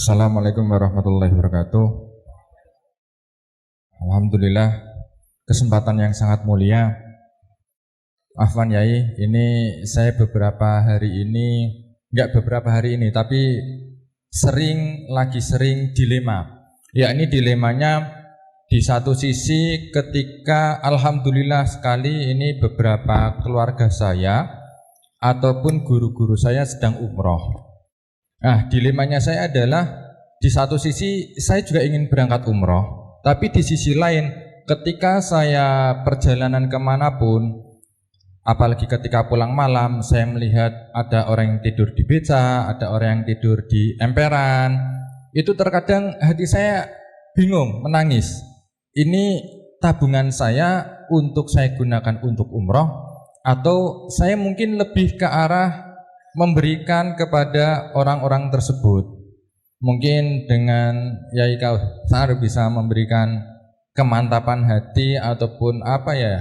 Assalamualaikum warahmatullahi wabarakatuh. Alhamdulillah, kesempatan yang sangat mulia. Afwan Yai, ini saya beberapa hari ini, enggak beberapa hari ini, tapi sering dilema. Ya, ini dilemanya di satu sisi ketika alhamdulillah sekali ini beberapa keluarga saya ataupun guru-guru saya sedang umroh. Nah, dilemanya saya adalah di satu sisi saya juga ingin berangkat umroh, tapi di sisi lain ketika saya perjalanan kemanapun, apalagi ketika pulang malam, saya melihat ada orang yang tidur di beca, ada orang yang tidur di emperan. Itu terkadang hati saya bingung, menangis. Ini tabungan saya untuk saya gunakan untuk umroh, atau saya mungkin lebih ke arah memberikan kepada orang-orang tersebut. Mungkin dengan Yai Kautsar bisa memberikan kemantapan hati ataupun apa ya,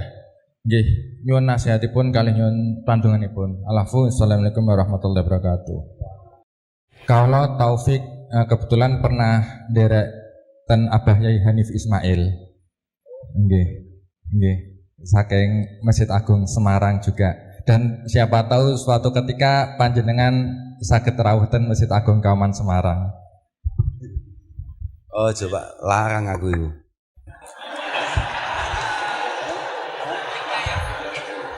nggih, nyuwun nasihatipun kalih nyuwun pandunganipun. Assalamualaikum warahmatullahi wabarakatuh. Kalau Taufik kebetulan pernah derek ten Abah Yai Hanif Ismail. Nggih, saking Masjid Agung Semarang juga. Dan siapa tahu suatu ketika panjenengan saged rawuh ten Masjid Agung Kauman Semarang. Oh, coba larang aku itu.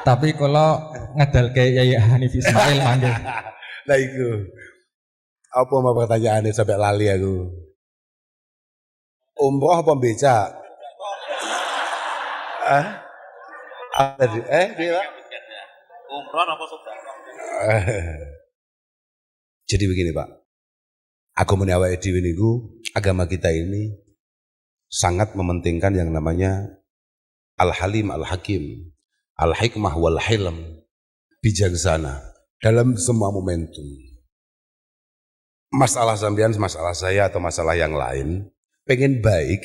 Tapi kalau ngedalke Yai Hanif Ismail manggil. Lah iku. Apa mau pertanyaannya sampai lali aku? Umroh apa becak? Dia Umroh apa saudara? Jadi begini Pak, aku awake dhewe niku, agama kita ini sangat mementingkan yang namanya Al-Halim Al-Hakim, Al-Hikmah wal-Hilm, bijaksana dalam semua momentum. Masalah sampean, masalah saya atau masalah yang lain, pengen baik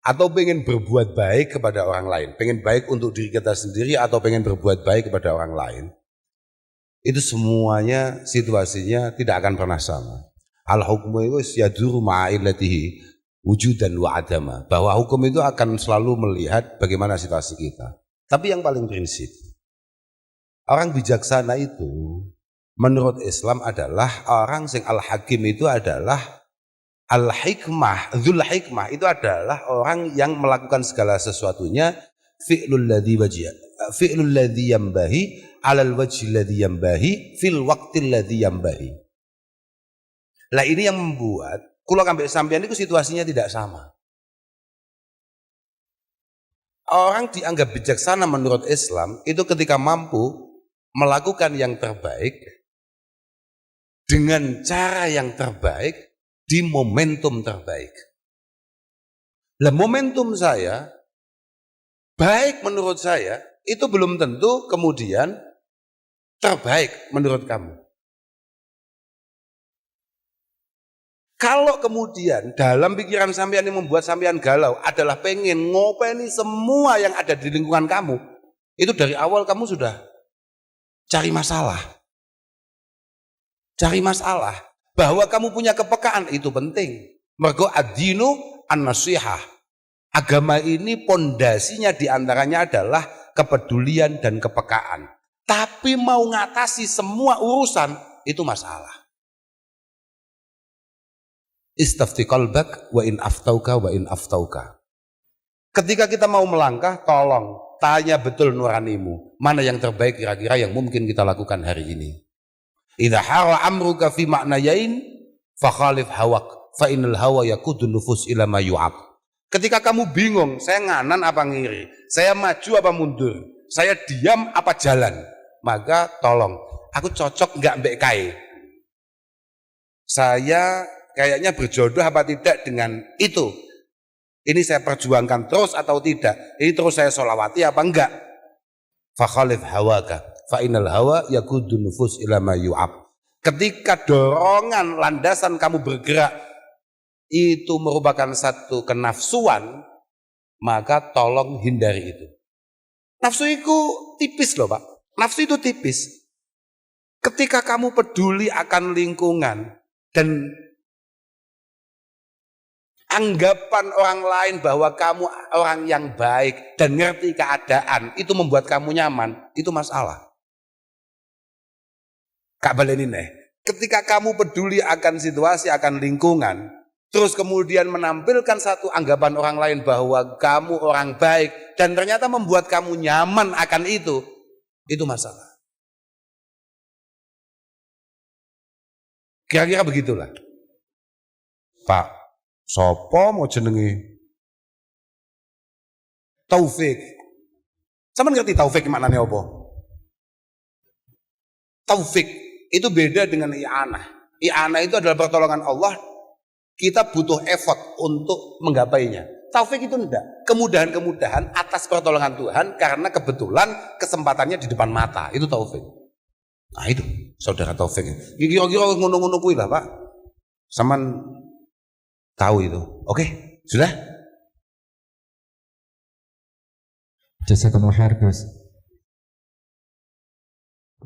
atau pengen berbuat baik kepada orang lain, pengen baik untuk diri kita sendiri atau pengen berbuat baik kepada orang lain, itu semuanya situasinya tidak akan pernah sama. Al-hukmu itu yaduru ma'illatihi wujudan wa adama, bahwa hukum itu akan selalu melihat bagaimana situasi kita. Tapi yang paling prinsip, orang bijaksana itu menurut Islam adalah orang sing al-hakim itu adalah al-hikmah, dzul hikmah itu adalah orang yang melakukan segala sesuatunya fi'lul ladzi yambahi alal wajhi ladzi yambahi fil waqtil ladzi yambahi. Lah ini yang membuat kula ambek sampeyan itu situasinya tidak sama. Orang dianggap bijaksana menurut Islam itu ketika mampu melakukan yang terbaik dengan cara yang terbaik di momentum terbaik. Lah momentum saya baik menurut saya itu belum tentu kemudian terbaik menurut kamu. Kalau kemudian dalam pikiran sampean yang membuat sampean galau adalah pengen ngopeni semua yang ada di lingkungan kamu, itu dari awal kamu sudah cari masalah. Cari masalah. Bahwa kamu punya kepekaan itu penting. Mergo ad-dinu an-nasihah. Agama ini pondasinya diantaranya adalah kepedulian dan kepekaan. Tapi mau ngatasi semua urusan itu masalah. Istafti qalbak wa in aftauka wa in aftauka. Ketika kita mau melangkah, tolong tanya betul nuranimu. Mana yang terbaik kira-kira yang mungkin kita lakukan hari ini. Idza hara amruka fi ma'nayain fa khalif hawak fa innal hawa yaqudun nufus ila ma yu'ab. Ketika kamu bingung, saya nganan apa ngiri, saya maju apa mundur, saya diam apa jalan, maka tolong, aku cocok enggak mbek kae. Saya kayaknya berjodoh apa tidak dengan itu. Ini saya perjuangkan terus atau tidak? Ini terus saya sholawati apa enggak? Fa khalif hawaka fa innal hawa yaqudun nufus ila ma yu'ab. Ketika dorongan landasan kamu bergerak itu merupakan satu kenafsuan, maka tolong hindari itu. Nafsu itu tipis loh Pak. Nafsu itu tipis. Ketika kamu peduli akan lingkungan dan anggapan orang lain bahwa kamu orang yang baik dan ngerti keadaan itu membuat kamu nyaman, itu masalah. Kak baleni nih, ketika kamu peduli akan situasi, akan lingkungan, terus kemudian menampilkan satu anggapan orang lain bahwa kamu orang baik dan ternyata membuat kamu nyaman akan itu masalah. Kira-kira begitulah. Pak, sopo mau jenenge Taufik. Sama ngerti Taufik maknanya apa? Taufik itu beda dengan i'anah. I'anah itu adalah pertolongan Allah. Kita butuh effort untuk menggapainya. Taufik itu enggak. Kemudahan-kemudahan atas pertolongan Tuhan karena kebetulan kesempatannya di depan mata. Itu taufik. Nah itu saudara Taufik. Kira-kira ngono-ngono kuwi lah Pak. Saman tahu itu. Oke, sudah? Jazakumullah khair, Gus.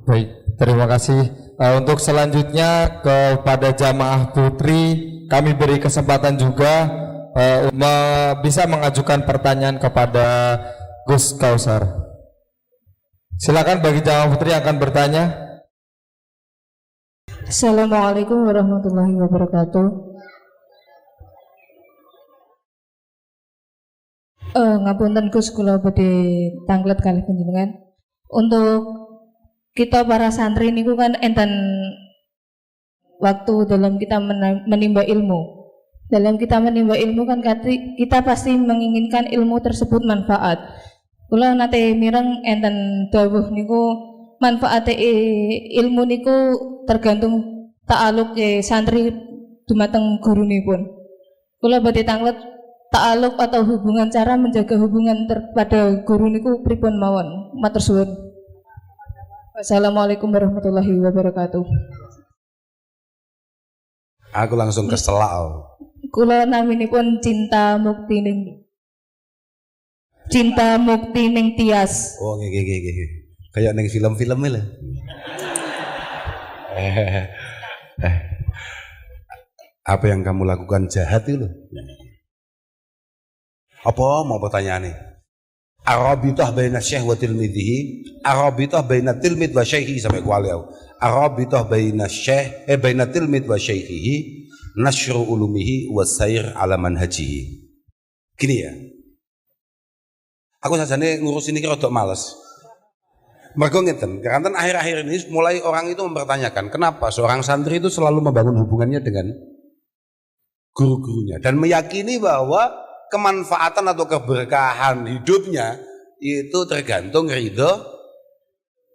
Baik, terima kasih. Untuk selanjutnya kepada jamaah putri, kami beri kesempatan juga bisa mengajukan pertanyaan kepada Gus Kausar. Silakan bagi jamaah putri yang akan bertanya. Assalamualaikum warahmatullahi wabarakatuh. Ngapunten Gus, kula badhe tanglet kalih panjenengan. Untuk kita para santri niku kan enten waktu dalam kita menimba ilmu. Dalam kita menimba ilmu kan kita pasti menginginkan ilmu tersebut manfaat. Kula nate mireng enten dawuh niku manfaate ilmu niku tergantung ta'aluk santri dumateng gurunipun. Kula badhe tanglet ta'aluk atau hubungan, cara menjaga hubungan pada guru niku pripun mawon. Matur suwun. Wassalamualaikum warahmatullahi wabarakatuh. Aku langsung keselak. Kula naminipun Cinta Mukti ning Tias. Oh nggih. Kayak ning film-film lho. Apa yang kamu lakukan jahat itu loh. Apa mau pertanyaannya? Arabitah baina syekh wa tilmidhihi, arabitah baina tilmid wa syekhi sampai kualiau. Arabitah baina syekh baina tilmid wa syekhihi, nasyru ulumihi wa sayr ala manhajihi. Gini ya. Aku sajane ngurus ini kira rada males. Mergo ngeten, karena akhir-akhir ini mulai orang itu mempertanyakan kenapa seorang santri itu selalu membangun hubungannya dengan guru-gurunya dan meyakini bahwa kemanfaatan atau keberkahan hidupnya itu tergantung ridho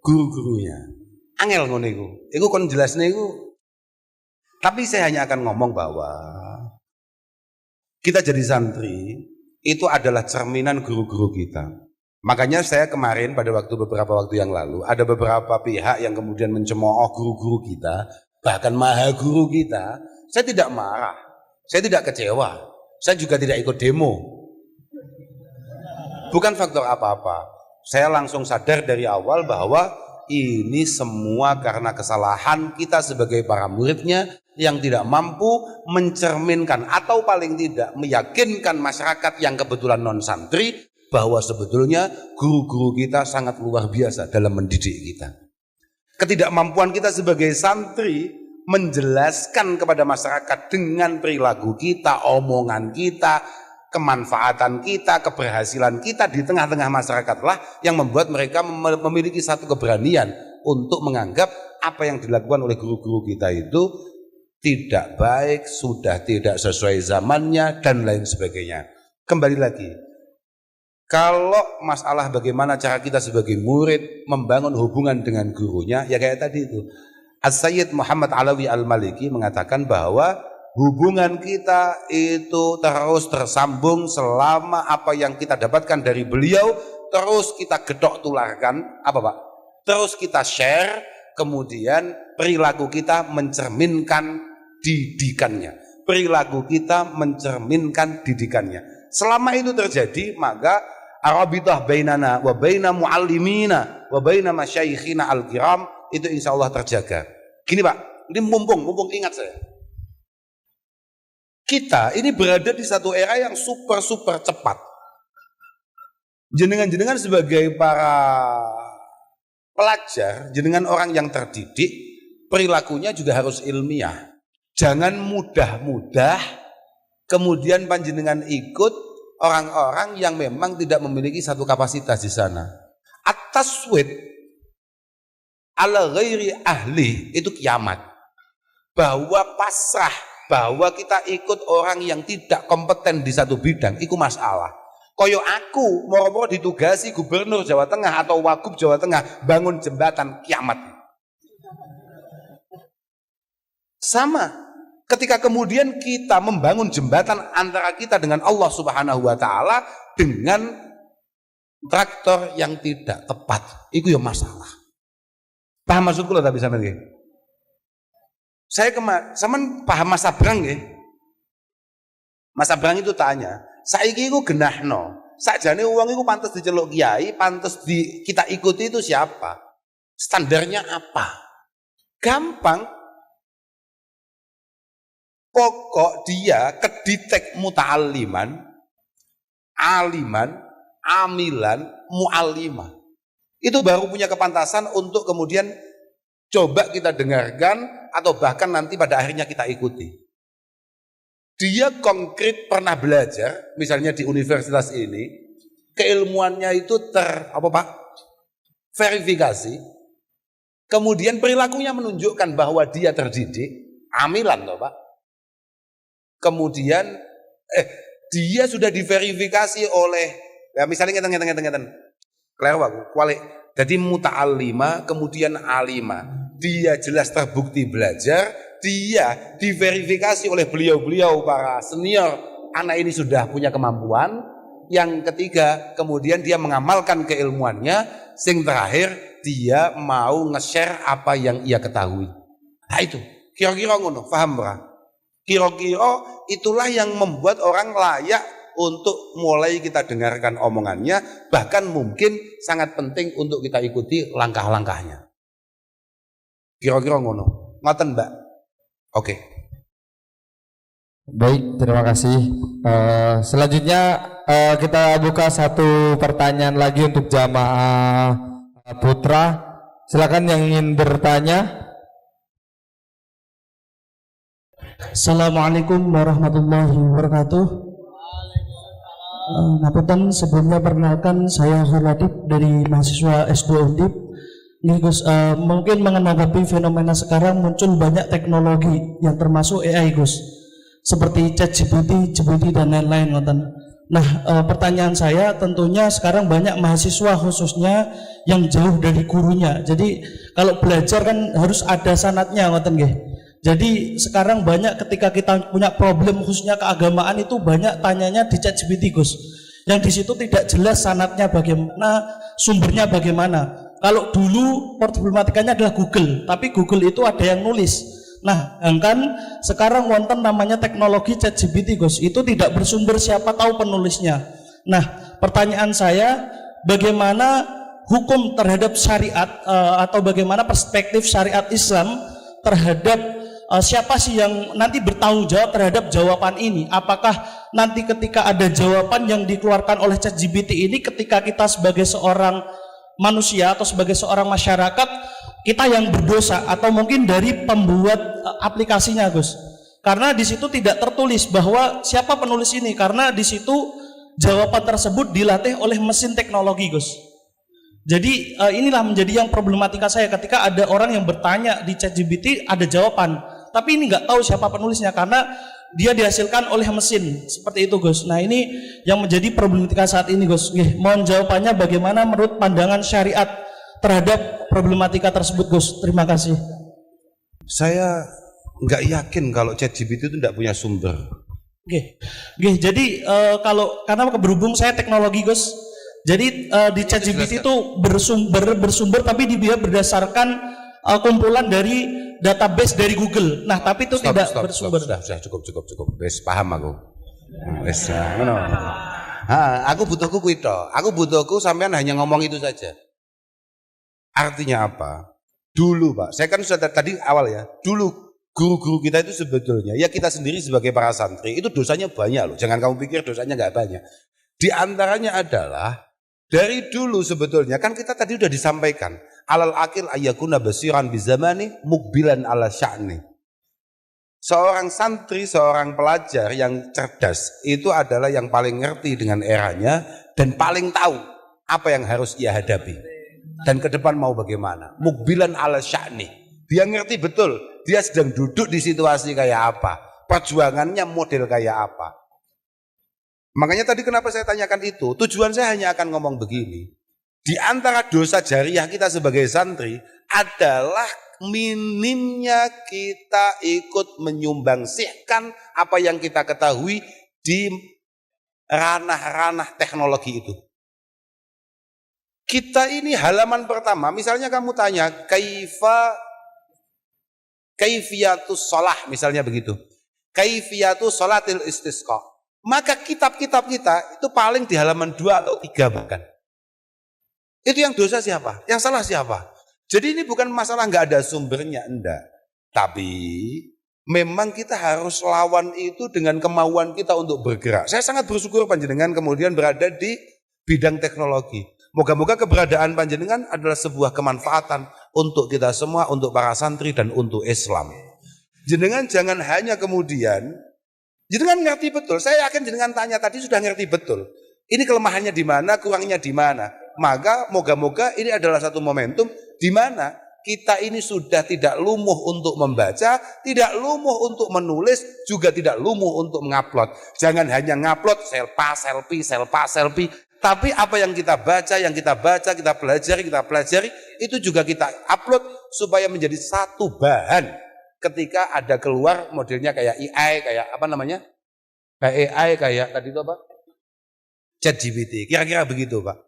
guru-gurunya. Angel ngono iku. Iku kon jelasne iku. Tapi saya hanya akan ngomong bahwa kita jadi santri itu adalah cerminan guru-guru kita. Makanya saya kemarin pada beberapa waktu yang lalu ada beberapa pihak yang kemudian mencemooh guru-guru kita, bahkan maha guru kita. Saya tidak marah, saya tidak kecewa, saya juga tidak ikut demo. Bukan faktor apa-apa. Saya langsung sadar dari awal bahwa ini semua karena kesalahan kita sebagai para muridnya yang tidak mampu mencerminkan atau paling tidak meyakinkan masyarakat yang kebetulan non santri bahwa sebetulnya guru-guru kita sangat luar biasa dalam mendidik kita. Ketidakmampuan kita sebagai santri menjelaskan kepada masyarakat dengan perilaku kita, omongan kita, kemanfaatan kita, keberhasilan kita di tengah-tengah masyarakat lah yang membuat mereka memiliki satu keberanian untuk menganggap apa yang dilakukan oleh guru-guru kita itu tidak baik, sudah tidak sesuai zamannya dan lain sebagainya. Kembali lagi, kalau masalah bagaimana cara kita sebagai murid membangun hubungan dengan gurunya, ya kayak tadi itu. As-Sayyid Muhammad Alawi Al-Maliki mengatakan bahwa hubungan kita itu terus tersambung selama apa yang kita dapatkan dari beliau terus kita gedok tularkan, apa Pak? Terus kita share, kemudian perilaku kita mencerminkan didikannya. Perilaku kita mencerminkan didikannya. Selama itu terjadi, maka arabitah bainana wa baina muallimina wa baina masyayikhina al-kiram itu insya Allah terjaga. Gini Pak, ini mumpung ingat saya. kita ini berada di satu era yang super cepat. Jenengan sebagai para pelajar, jenengan orang yang terdidik, perilakunya juga harus ilmiah. Jangan mudah-mudah kemudian panjenengan ikut orang-orang yang memang tidak memiliki satu kapasitas di sana. At-taswid ala ghairi ahli itu kiamat. Bahwa pasrah, bahwa kita ikut orang yang tidak kompeten di satu bidang, itu masalah. Koyo aku moro-moro ditugasi gubernur Jawa Tengah atau wagub Jawa Tengah bangun jembatan, kiamat. Sama ketika kemudian kita membangun jembatan antara kita dengan Allah Subhanahu wa taala dengan traktor yang tidak tepat, itu ya masalah. Paham maksudku loh tapi sampean nggih? Saya sampean paham Mas Abrang nggih? Mas Abrang itu tanya, saiki iku genahno. Sakjane wong iku pantes diceluk kiai, pantes kita ikuti itu siapa? Standarnya apa? Gampang. Pokok dia keditek muta'alliman, aliman, amilan, mu'allimah. Itu baru punya kepantasan untuk kemudian coba kita dengarkan atau bahkan nanti pada akhirnya kita ikuti. Dia konkret pernah belajar, misalnya di universitas ini, keilmuannya itu verifikasi, kemudian perilakunya menunjukkan bahwa dia terdidik, amilan loh Pak. Kemudian dia sudah diverifikasi oleh, ya misalnya ngeten. Kleru aku, jadi muta'allima, kemudian alima. Dia jelas terbukti belajar, dia diverifikasi oleh beliau-beliau para senior, anak ini sudah punya kemampuan. Yang ketiga, kemudian dia mengamalkan keilmuannya. Sing terakhir, dia mau nge-share apa yang ia ketahui. Nah itu, kira-kira ngono, paham ora? Kira-kira itulah yang membuat orang layak untuk mulai kita dengarkan omongannya, bahkan mungkin sangat penting untuk kita ikuti langkah-langkahnya. Kira-kira ngono. Ngoten, Mbak? Oke. Baik, terima kasih. Selanjutnya kita buka satu pertanyaan lagi untuk jamaah putra. Silakan yang ingin bertanya. Assalamualaikum warahmatullahi wabarakatuh. Ngapunten, sebelumnya perkenalkan saya Hurladip dari mahasiswa S2 Undip. Nih Gus, mungkin menanggapi fenomena sekarang muncul banyak teknologi yang termasuk AI Gus, seperti ChatGPT, GPT dan lain-lain. Nah, pertanyaan saya tentunya sekarang banyak mahasiswa khususnya yang jauh dari gurunya. Jadi kalau belajar kan harus ada sanatnya, ngoten nggih. Jadi sekarang banyak ketika kita punya problem khususnya keagamaan itu banyak tanyanya di ChatGPT Gus. Yang di situ tidak jelas sanatnya bagaimana, sumbernya bagaimana. Kalau dulu problematikanya adalah Google, tapi Google itu ada yang nulis. Nah, kan sekarang wonten namanya teknologi ChatGPT Gus. Itu tidak bersumber, siapa tahu penulisnya. Nah, pertanyaan saya, bagaimana hukum terhadap syariat atau bagaimana perspektif syariat Islam terhadap siapa sih yang nanti bertanggung jawab terhadap jawaban ini? Apakah nanti ketika ada jawaban yang dikeluarkan oleh ChatGPT ini, ketika kita sebagai seorang manusia atau sebagai seorang masyarakat, kita yang berdosa, atau mungkin dari pembuat aplikasinya Gus? Karena di situ tidak tertulis bahwa siapa penulis ini, karena di situ jawaban tersebut dilatih oleh mesin teknologi Gus. Jadi inilah menjadi yang problematika saya ketika ada orang yang bertanya di ChatGPT ada jawaban, tapi ini nggak tahu siapa penulisnya karena dia dihasilkan oleh mesin, seperti itu Gus. Nah ini yang menjadi problematika saat ini Gus. Mohon jawabannya bagaimana menurut pandangan syariat terhadap problematika tersebut Gus. Terima kasih. Saya nggak yakin kalau ChatGPT itu tidak punya sumber. Jadi karena berhubung saya teknologi Gus, jadi di ChatGPT itu bersumber tapi dia berdasarkan kumpulan dari database dari Google. Nah, tapi itu tidak bersumber. Sudah cukup. Wes paham aku. Wes ngono. Aku butuhku kuwi tok. Aku butuhku sampean hanya ngomong itu saja. Artinya apa? Dulu, Pak. Saya kan sudah tadi awal ya. Dulu guru-guru kita itu sebetulnya, ya kita sendiri sebagai para santri, itu dosanya banyak loh. Jangan kamu pikir dosanya nggak banyak. Di antaranya adalah, dari dulu sebetulnya, kan kita tadi udah disampaikan, alal akil ayyakuna basiran bizamani mukbilan ala sya'ni. Seorang santri, seorang pelajar yang cerdas, itu adalah yang paling ngerti dengan eranya, dan paling tahu apa yang harus ia hadapi. Dan ke depan mau bagaimana. Mukbilan ala sya'ni. Dia ngerti betul, dia sedang duduk di situasi kayak apa, perjuangannya model kayak apa. Makanya tadi kenapa saya tanyakan itu, tujuan saya hanya akan ngomong begini. Di antara dosa jariah kita sebagai santri adalah minimnya kita ikut menyumbangsihkan apa yang kita ketahui di ranah-ranah teknologi itu. Kita ini halaman pertama, misalnya kamu tanya, kaifiyatus sholah, misalnya begitu. Kaifiyatus sholatil istisqa. Maka kitab-kitab kita itu paling di halaman 2 atau 3 bahkan. Itu yang dosa siapa? Yang salah siapa? Jadi ini bukan masalah nggak ada sumbernya, enggak. Tapi memang kita harus lawan itu dengan kemauan kita untuk bergerak. Saya sangat bersyukur panjenengan kemudian berada di bidang teknologi. Moga-moga keberadaan panjenengan adalah sebuah kemanfaatan untuk kita semua, untuk para santri dan untuk Islam. Jenengan jangan hanya kemudian, jenengan ngerti betul. Saya yakin jenengan tanya tadi sudah ngerti betul. Ini kelemahannya di mana, kurangnya di mana. Maka moga-moga ini adalah satu momentum di mana kita ini sudah tidak lumuh untuk membaca, tidak lumuh untuk menulis, juga tidak lumuh untuk mengupload. Jangan hanya ngupload selfie. Tapi apa yang kita baca, kita pelajari, itu juga kita upload supaya menjadi satu bahan ketika ada keluar modelnya kayak AI, kayak apa namanya? Kayak AI, kayak tadi itu apa? ChatGPT, kira-kira begitu Pak.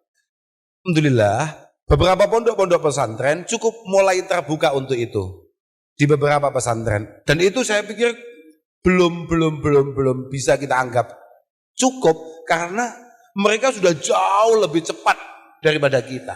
Alhamdulillah, beberapa pondok-pondok pesantren cukup mulai terbuka untuk itu. Di beberapa pesantren. Dan itu saya pikir belum bisa kita anggap cukup karena mereka sudah jauh lebih cepat daripada kita.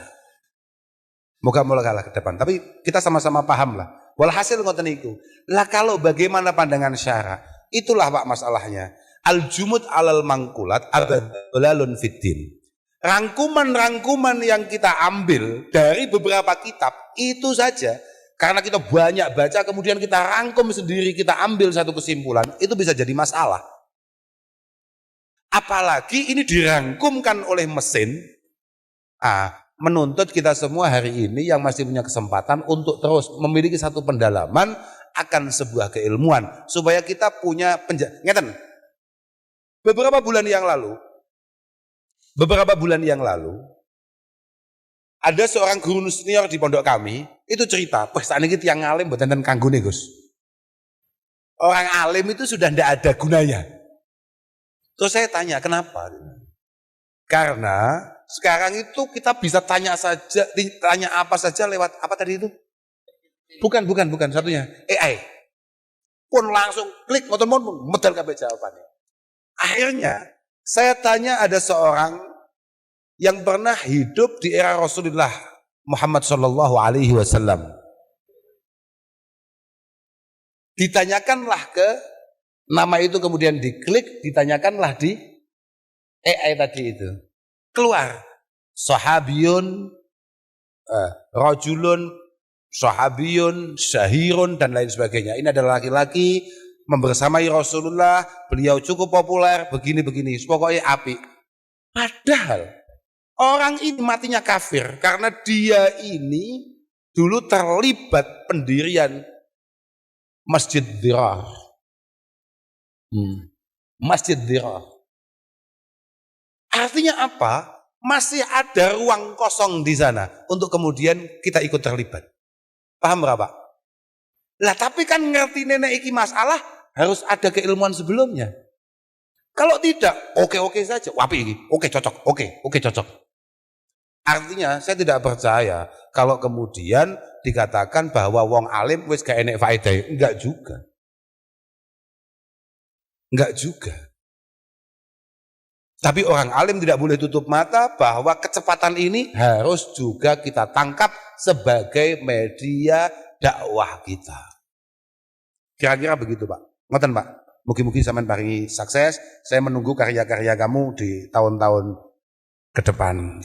Moga-moga kalah ke depan. Tapi kita sama-sama paham lah. Walhasil ngoten niku. Lah kalau bagaimana pandangan syara? Itulah Pak masalahnya. Al-jumud alal mangkulat abdalalun fiddin. Rangkuman-rangkuman yang kita ambil dari beberapa kitab itu saja. Karena kita banyak baca kemudian kita rangkum sendiri, kita ambil satu kesimpulan. Itu bisa jadi masalah. Apalagi ini dirangkumkan oleh mesin, menuntut kita semua hari ini yang masih punya kesempatan untuk terus memiliki satu pendalaman akan sebuah keilmuan. Supaya kita punya ngeten. Beberapa bulan yang lalu, ada seorang guru senior di pondok kami, itu cerita, saat ini tiang alim buat enten kanggone Gus. Orang alim itu sudah tidak ada gunanya. Terus saya tanya, kenapa? Karena sekarang itu kita bisa tanya apa saja lewat apa tadi itu? Bukan satunya, AI. Pun langsung klik motor-motor medal kabeh jawabannya. Akhirnya saya tanya ada seorang yang pernah hidup di era Rasulullah Muhammad sallallahu alaihi wasallam. Ditanyakanlah ke nama itu kemudian diklik, ditanyakanlah di AI tadi itu. Keluar sahabiyun, rajulun, sahabiyun, syahirun dan lain sebagainya. Ini adalah laki-laki membersamai Rasulullah, beliau cukup populer, begini-begini. Pokoknya api. Padahal orang ini matinya kafir karena dia ini dulu terlibat pendirian Masjid Dirar. Masjid Dirar. Artinya apa? Masih ada ruang kosong di sana untuk kemudian kita ikut terlibat. Paham berapa? Lah tapi kan ngerti nenek iki masalah harus ada keilmuan sebelumnya. Kalau tidak, oke saja. Wapi iki, oke cocok. Artinya saya tidak percaya kalau kemudian dikatakan bahwa wong alim wis gak enek faedah. Enggak juga. Tapi orang alim tidak boleh tutup mata bahwa kecepatan ini harus juga kita tangkap sebagai media dakwah kita. Kira-kira begitu Pak. Ngoten Pak. Mugi-mugi sampean paringi sukses. Saya menunggu karya-karya kamu di tahun-tahun ke depan.